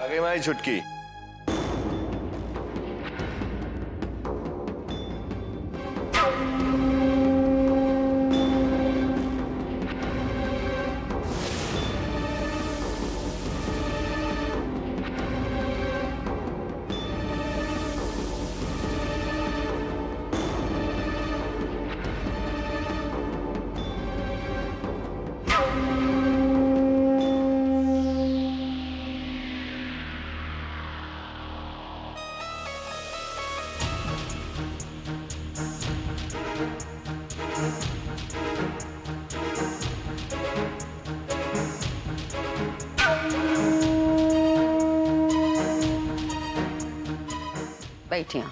आगे मारी छुटकी। बैठिया।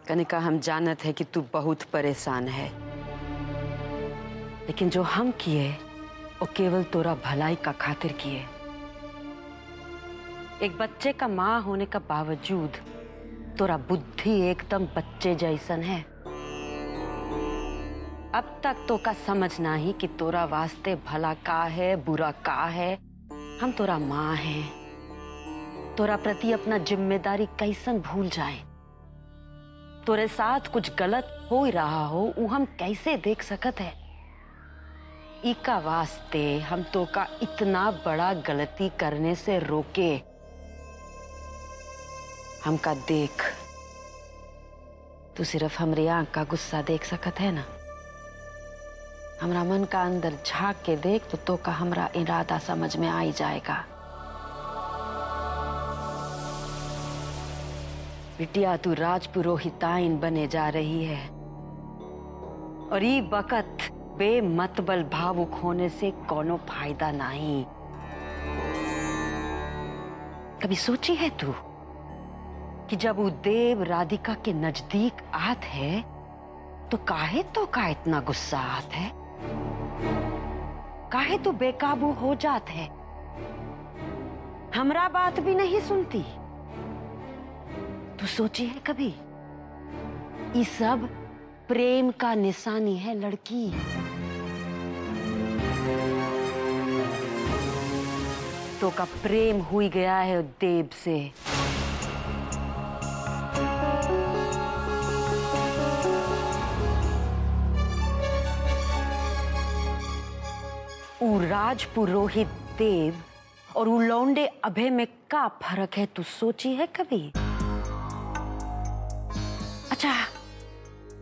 कनिका, हम जानत है कि तू बहुत परेशान है, लेकिन जो हम किए वो केवल तोरा भलाई का खातिर किए। एक बच्चे का माँ होने का बावजूद तोरा बुद्धि एकदम बच्चे जैसन है। अब तक तो का समझना ही कि तोरा वास्ते भला का है बुरा का है। हम तोरा माँ हैं, तोरा प्रति अपना जिम्मेदारी कैसन भूल जाए। तोरे साथ कुछ गलत हो ही रहा हो वो हम कैसे देख सकत है। इका वास्ते हम तो का इतना बड़ा गलती करने से रोके। हमका देख, तू सिर्फ हमरे आंख का गुस्सा देख सकत है ना। हमरा मन का अंदर झांक के देख तो का हमरा इरादा समझ में आ ही जाएगा। बिटिया, तू राजपुरोहिताइन बने जा रही है और ये वक्त बेमतबल भावुक होने से कोनो फायदा नहीं। कभी सोची है तू कि जब वो देव राधिका के नजदीक आत है तो काहे तो का इतना गुस्सा आत है, काहे तो बेकाबू हो जात है, हमरा बात भी नहीं सुनती। तू सोची है कभी, ये सब प्रेम का निशानी है लड़की। तो का प्रेम हुई गया है देव से। उ राजपुरोहित देव और उ लौंडे अभय में का फर्क है, तू सोची है कभी? अच्छा,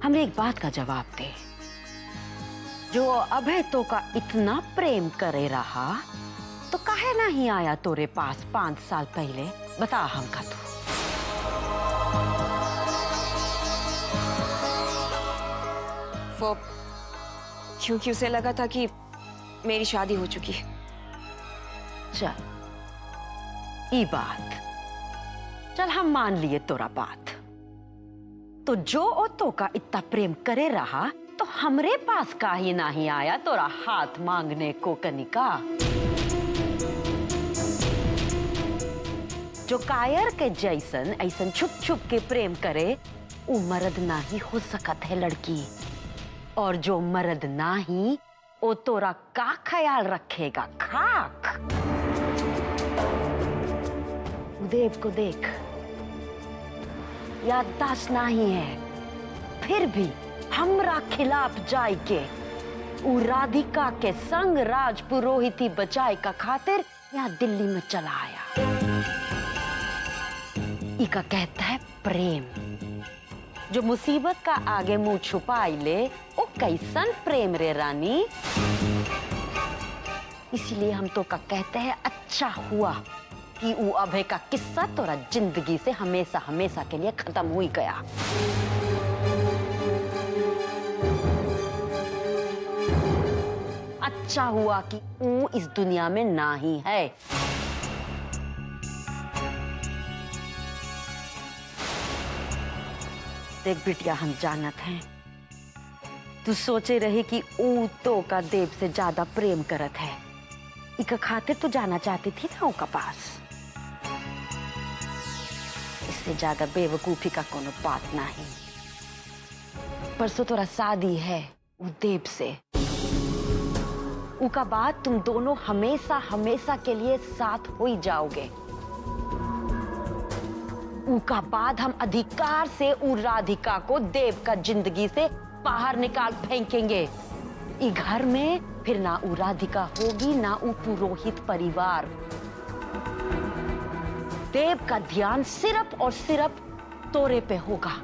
हमें एक बात का जवाब दे। जो अभय तो का इतना प्रेम करे रहा तो काहे नहीं आया तोरे पास 5 साल पहले? बता हमका तू। वो क्योंकि उसे लगा था कि मेरी शादी हो चुकी है। चल, ये बात चल हम मान लिए तोरा बात। तो जो ओतो का इतना प्रेम करे रहा तो हमरे पास का ही नहीं आया तोरा हाथ मांगने को कनिका। जो कायर के जैसन ऐसन छुप छुप के प्रेम करे वो मर्द नहीं हो सकत है लड़की। और जो मर्द नहीं वो तोरा का ख्याल रखेगा? खाक। देव को देख, याददाश्त नहीं है, फिर भी हमरा खिलाफ जाए के उ राधिका के संग राजपुरोहिती बचाए का खातिर यहाँ दिल्ली में चला आया। इका कहता है प्रेम। जो मुसीबत का आगे मुंह छुपाई ले वो कैसन प्रेम रे रानी। इसलिए हम तो का कहते हैं अच्छा हुआ कि वो अभय का किस्सा तोरा जिंदगी से हमेशा हमेशा के लिए खत्म हो गया। अच्छा हुआ कि वो इस दुनिया में ना ही है। देख बिटिया, हम जानत हैं तू सोचे रही कि ऊ तो का देव से ज्यादा प्रेम करत है। इका खातिर तू जाना चाहती थी ना उनका पास। इससे ज्यादा बेवकूफी का कोनो बात नहीं। परसों तोरा शादी है ऊ देव से। उका बाद तुम दोनों हमेशा हमेशा के लिए साथ हो ही जाओगे। उका बाद हम अधिकार से उ राधिका को देव का जिंदगी से बाहर निकाल फेंकेंगे। इस घर में फिर ना उ राधिका होगी ना उ पुरोहित परिवार। देव का ध्यान सिर्फ और सिर्फ तोरे पे होगा।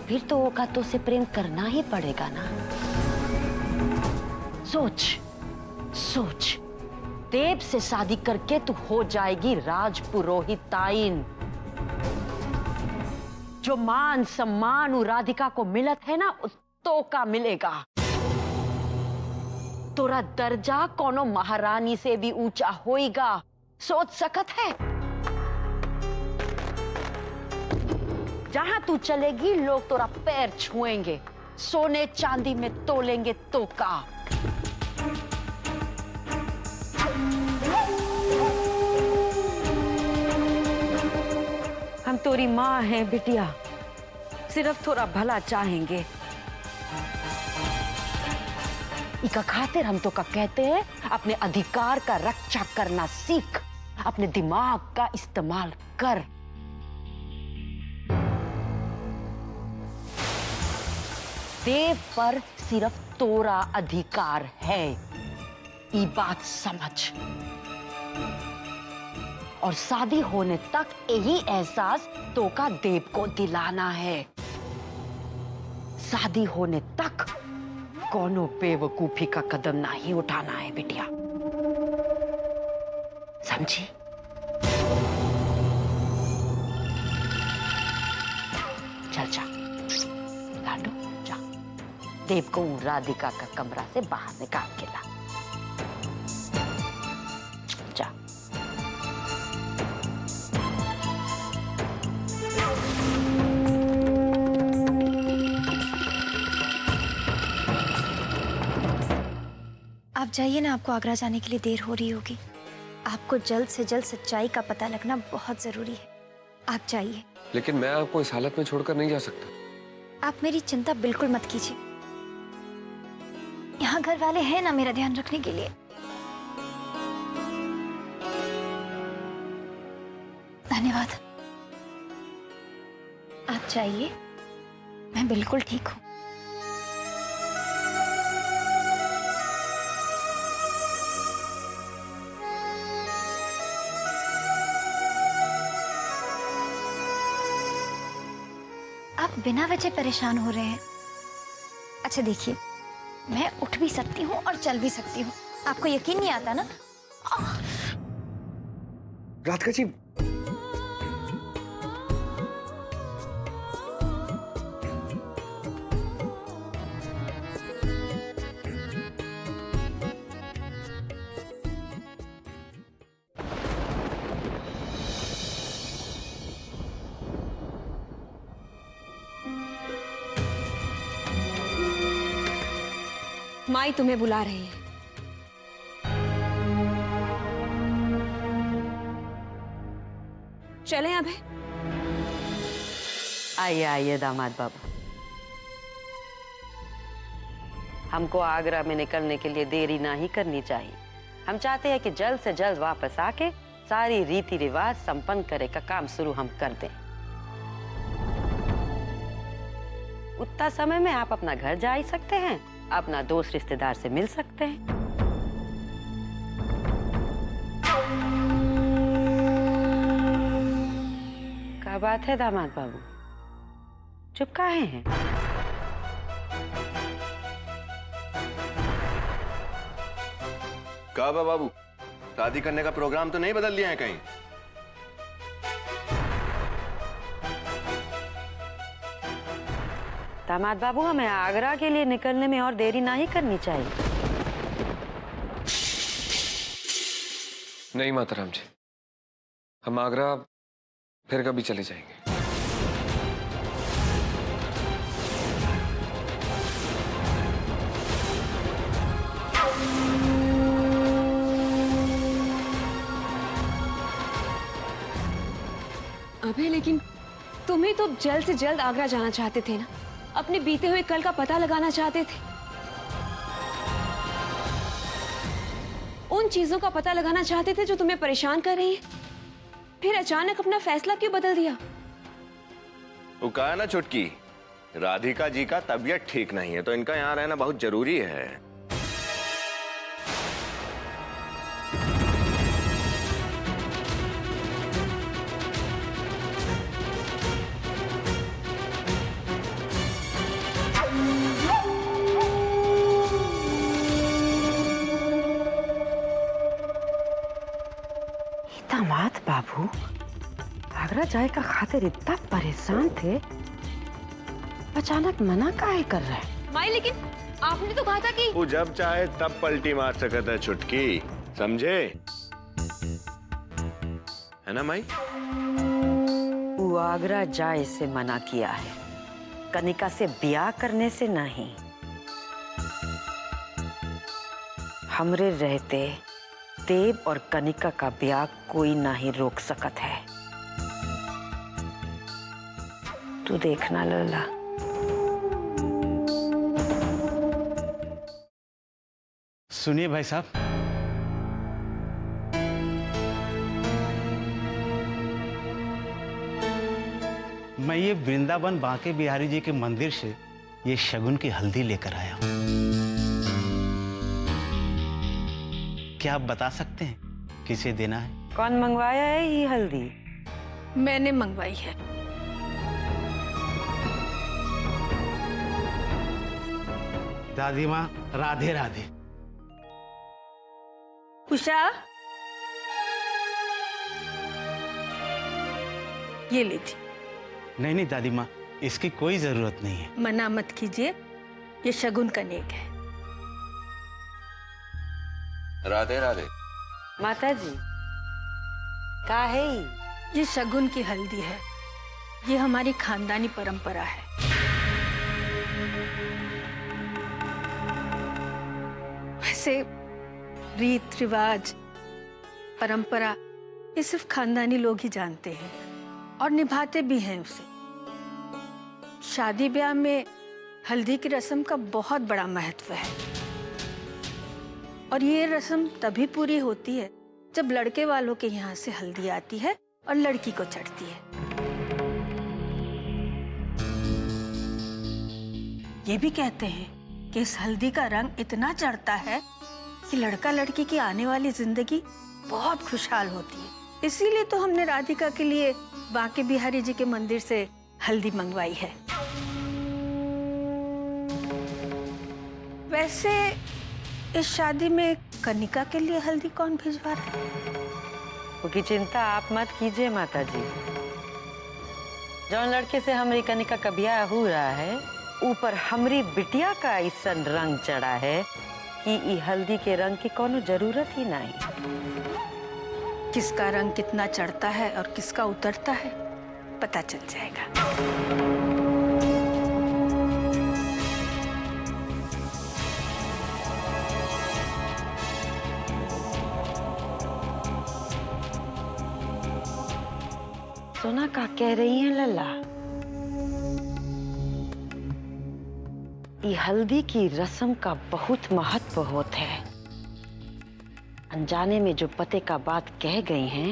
फिर तो ओका तो से प्रेम करना ही पड़ेगा ना। सोच सोच, देव से शादी करके तू हो जाएगी राजपुरोहिताइन। जो मान सम्मान उ राधिका को मिलत है ना, तो का मिलेगा। तोरा दर्जा कोनो महारानी से भी ऊंचा होएगा, सोच सकत है। जहां तू चलेगी लोग तोरा पैर छुएंगे, सोने चांदी में तोलेंगे तो का। हम तोरी माँ हैं बिटिया, सिर्फ थोड़ा भला चाहेंगे। इका खातिर हम तो का कहते हैं, अपने अधिकार का रक्षा करना सीख, अपने दिमाग का इस्तेमाल कर। देव पर सिर्फ तोरा अधिकार है, ये बात समझ। और शादी होने तक यही एहसास तो का देव को दिलाना है। शादी होने तक कोनो बेवकूफी का कदम नहीं उठाना है बिटिया, समझी? चल जा लाडो, जा देव को राधिका का कमरा से बाहर निकाल के ला। जा। आप जाइए ना, आपको आगरा जाने के लिए देर हो रही होगी। आपको जल्द से जल्द सच्चाई का पता लगना बहुत जरूरी है। आप जाइए। लेकिन मैं आपको इस हालत में छोड़कर नहीं जा सकता। आप मेरी चिंता बिल्कुल मत कीजिए, यहाँ घर वाले हैं ना मेरा ध्यान रखने के लिए। धन्यवाद। आप जाइए, मैं बिल्कुल ठीक हूँ। आप बिना वजह परेशान हो रहे हैं। अच्छा देखिए, मैं उठ भी सकती हूँ और चल भी सकती हूँ। आपको यकीन नहीं आता ना? राधिका जी, माई तुम्हें बुला रही है। चलें अभी? आइए आइए दामाद बाबू, हमको आगरा में निकलने के लिए देरी नहीं करनी चाहिए। हम चाहते हैं कि जल्द से जल्द वापस आके सारी रीति रिवाज संपन्न करे का काम शुरू हम कर दें। उतना समय में आप अपना घर जा ही सकते हैं, अपना दोस्त रिश्तेदार से मिल सकते हैं। क्या बात है दामाद बाबू, चुप काहे हैं? कब है बाबू, शादी करने का प्रोग्राम तो नहीं बदल लिया है कहीं? दामाद बाबू, हमें आगरा के लिए निकलने में और देरी नहीं करनी चाहिए। नहीं माताराम जी, हम आगरा फिर कभी चले जाएंगे। अबे लेकिन तुम्हें तो जल्द से जल्द आगरा जाना चाहते थे ना, अपने बीते हुए कल का पता लगाना चाहते थे। उन चीजों का पता लगाना चाहते थे जो तुम्हें परेशान कर रही हैं। फिर अचानक अपना फैसला क्यों बदल दिया? वो कहा ना छुटकी, राधिका जी का तबीयत ठीक नहीं है तो इनका यहाँ रहना बहुत जरूरी है। दामाद बाबू आगरा जाए का खातिर इतना परेशान थे, अचानक मना काहे कर रहे हैं? माई लेकिन आपने तो कहा था कि वो जब चाहे तब पलटी मार सकता है छुटकी, समझे? है ना माई? वो आगरा जाए से मना किया है, कनिका से ब्याह करने से नहीं। हमरे रहते देव और कनिका का ब्याह कोई नहीं रोक सकत है। तू देखना लला। सुनिए भाई साहब, मैं ये वृंदावन बांके बिहारी जी के मंदिर से ये शगुन की हल्दी लेकर आया हूं। क्या आप बता सकते हैं किसे देना है? कौन मंगवाया है ये हल्दी? मैंने मंगवाई है। दादी माँ राधे राधे। उषा, ये लीजिए। नहीं नहीं दादी माँ, इसकी कोई जरूरत नहीं है। मना मत कीजिए, ये शगुन का नेक है। राधे राधे। माता जी का है ये शगुन की हल्दी है, ये हमारी खानदानी परंपरा है। वैसे रीत रिवाज परंपरा ये सिर्फ खानदानी लोग ही जानते हैं और निभाते भी हैं उसे। शादी ब्याह में हल्दी की रस्म का बहुत बड़ा महत्व है और ये रस्म तभी पूरी होती है जब लड़के वालों के यहाँ से हल्दी आती है और लड़की को चढ़ती है। ये भी कहते हैं कि इस हल्दी का रंग इतना चढ़ता है कि लड़का लड़की की आने वाली जिंदगी बहुत खुशहाल होती है। इसीलिए तो हमने राधिका के लिए बांके बिहारी जी के मंदिर से हल्दी मंगवाई है। वैसे इस शादी में कनिका के लिए हल्दी कौन भिजवा रहा है? उसकी चिंता आप मत कीजिए माता जी। जौन लड़के से हमारी कनिका का ब्याह हो रहा है, ऊपर हमारी बिटिया का ऐसा रंग चढ़ा है कि ई हल्दी के रंग की कोनो जरूरत ही नहीं। किसका रंग कितना चढ़ता है और किसका उतरता है पता चल जाएगा। सोना का कह रही है लल्ला? ये हल्दी की रस्म का बहुत महत्व होता है। अनजाने में जो पते का बात कह गई हैं,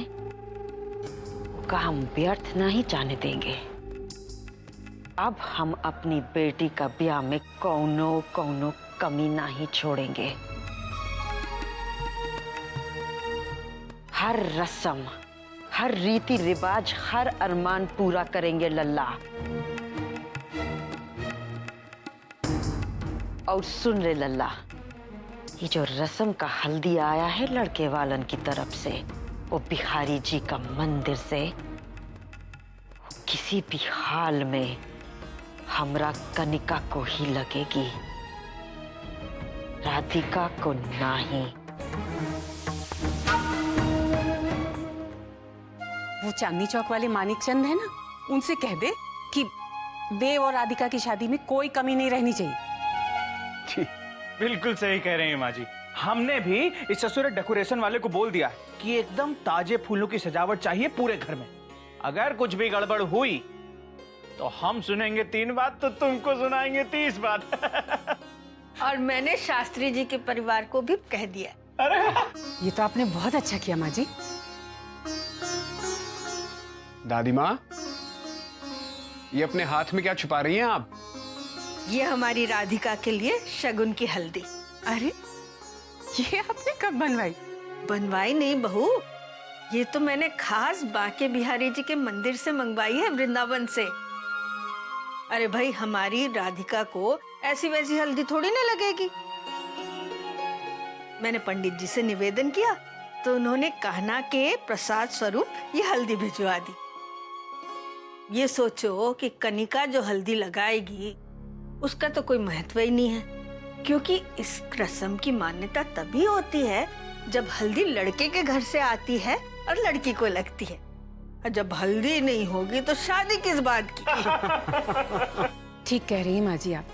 उसका हम व्यर्थ नहीं जाने देंगे। अब हम अपनी बेटी का ब्याह में कौनो कमी नहीं छोड़ेंगे। हर रस्म, हर रीति रिवाज, हर अरमान पूरा करेंगे लल्ला। और सुन रे लल्ला, ये जो रस्म का हल्दी आया है लड़के वालन की तरफ से, वो बिहारी जी का मंदिर से, किसी भी हाल में हमरा कनिका को ही लगेगी, राधिका को नहीं। वो चांदनी चौक वाले मानिक चंद है ना, उनसे कह दे कि देव और राधिका की शादी में कोई कमी नहीं रहनी चाहिए। जी बिल्कुल सही कह रहे हैं माँ जी। हमने भी इस ससुर डेकोरेशन वाले को बोल दिया कि एकदम ताजे फूलों की सजावट चाहिए पूरे घर में। अगर कुछ भी गड़बड़ हुई तो हम सुनेंगे 3 बात, तो तुमको सुनाएंगे 30 बात। और मैंने शास्त्री जी के परिवार को भी कह दिया अरे ये तो आपने बहुत अच्छा किया माँ जी। दादी माँ, ये अपने हाथ में क्या छुपा रही हैं आप? ये हमारी राधिका के लिए शगुन की हल्दी। अरे ये आपने कब बनवाई? बनवाई नहीं बहू, ये तो मैंने खास बांके बिहारी जी के मंदिर से मंगवाई है, वृंदावन से। अरे भाई, हमारी राधिका को ऐसी वैसी हल्दी थोड़ी ना लगेगी। मैंने पंडित जी से निवेदन किया तो उन्होंने कान्हा के प्रसाद स्वरूप ये हल्दी भिजवा दी। ये सोचो कि कनिका जो हल्दी लगाएगी उसका तो कोई महत्व ही नहीं है, क्योंकि इस रस्म की मान्यता तभी होती है जब हल्दी लड़के के घर से आती है और लड़की को लगती है। और जब हल्दी नहीं होगी तो शादी किस बात की? ठीक कह रही हैं माँ जी आप।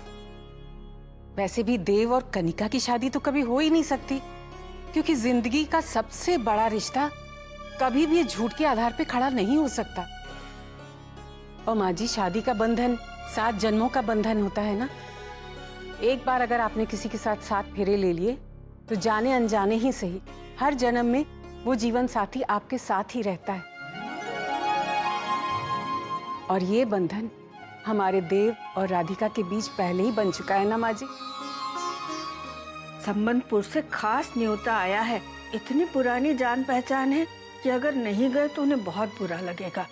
वैसे भी देव और कनिका की शादी तो कभी हो ही नहीं सकती, क्योंकि जिंदगी का सबसे बड़ा रिश्ता कभी भी झूठ के आधार पे खड़ा नहीं हो सकता। और माँ जी, शादी का बंधन 7 जन्मों का बंधन होता है ना। एक बार अगर आपने किसी के साथ 7 फेरे ले लिए तो जाने अनजाने ही सही हर जन्म में वो जीवन साथी आपके साथ ही रहता है। और ये बंधन हमारे देव और राधिका के बीच पहले ही बन चुका है ना माँ जी। संबंधपुर से खास न्योता आया है। इतनी पुरानी जान पहचान है कि अगर नहीं गए तो उन्हें बहुत बुरा लगेगा।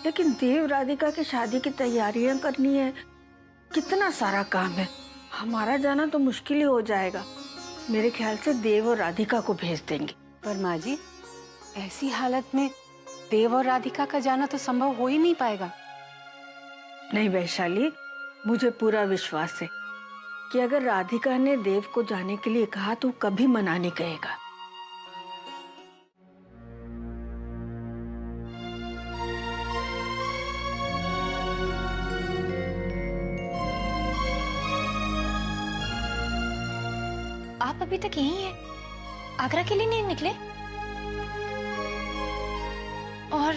लेकिन देव राधिका की शादी की तैयारियां करनी है, कितना सारा काम है। हमारा जाना तो मुश्किल ही हो जाएगा। मेरे ख्याल से देव और राधिका को भेज देंगे। पर माँ जी, ऐसी हालत में देव और राधिका का जाना तो संभव हो ही नहीं पाएगा। नहीं वैशाली, मुझे पूरा विश्वास है कि अगर राधिका ने देव को जाने के लिए कहा तो कभी मना नहीं कहेगा। आप अभी तक यहीं हैं? आगरा के लिए नहीं निकले? और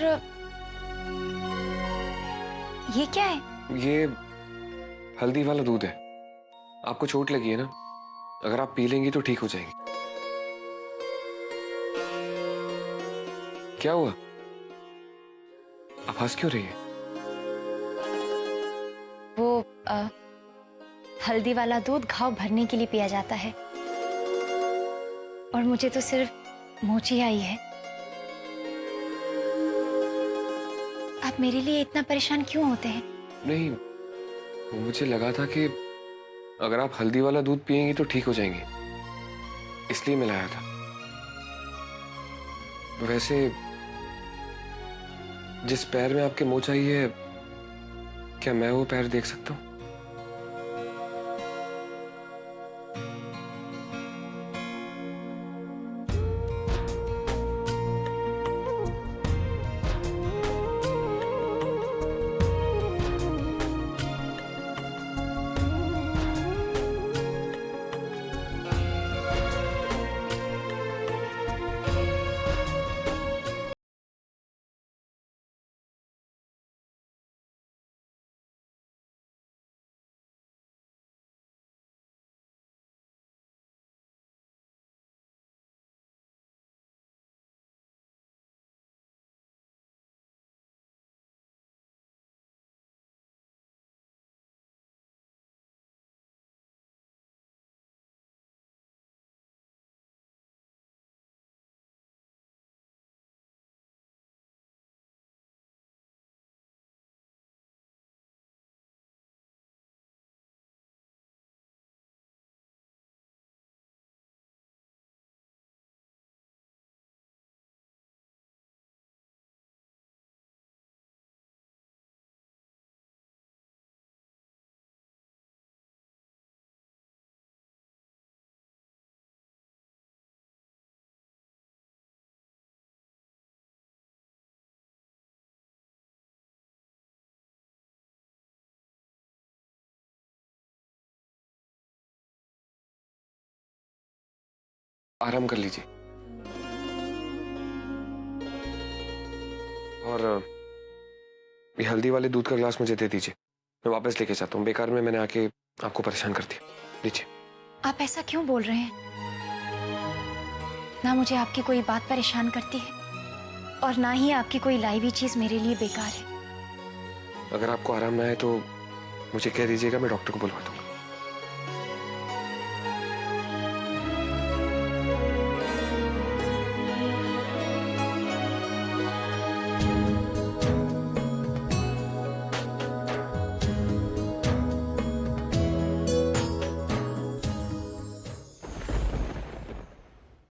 ये क्या है? ये हल्दी वाला दूध है। आपको चोट लगी है ना, अगर आप पी लेंगी तो ठीक हो जाएंगी। क्या हुआ? आप हंस क्यों रही है? वो हल्दी वाला दूध घाव भरने के लिए पिया जाता है, और मुझे तो सिर्फ मोची आई है। आप मेरे लिए इतना परेशान क्यों होते हैं? नहीं, मुझे लगा था कि अगर आप हल्दी वाला दूध पिएंगी तो ठीक हो जाएंगी, इसलिए मैं लाया था। वैसे जिस पैर में आपके मोच आई है, क्या मैं वो पैर देख सकता हूँ? आराम कर लीजिए। और ये हल्दी वाले दूध का ग्लास मुझे दे दीजिए, मैं वापस लेके जाता हूँ। बेकार में मैंने आके आपको परेशान कर दिया। लीजिए। आप ऐसा क्यों बोल रहे हैं? ना मुझे आपकी कोई बात परेशान करती है और ना ही आपकी कोई लाई हुई चीज मेरे लिए बेकार है। अगर आपको आराम ना है तो मुझे कह दीजिएगा, मैं डॉक्टर को बुलवा दूँ।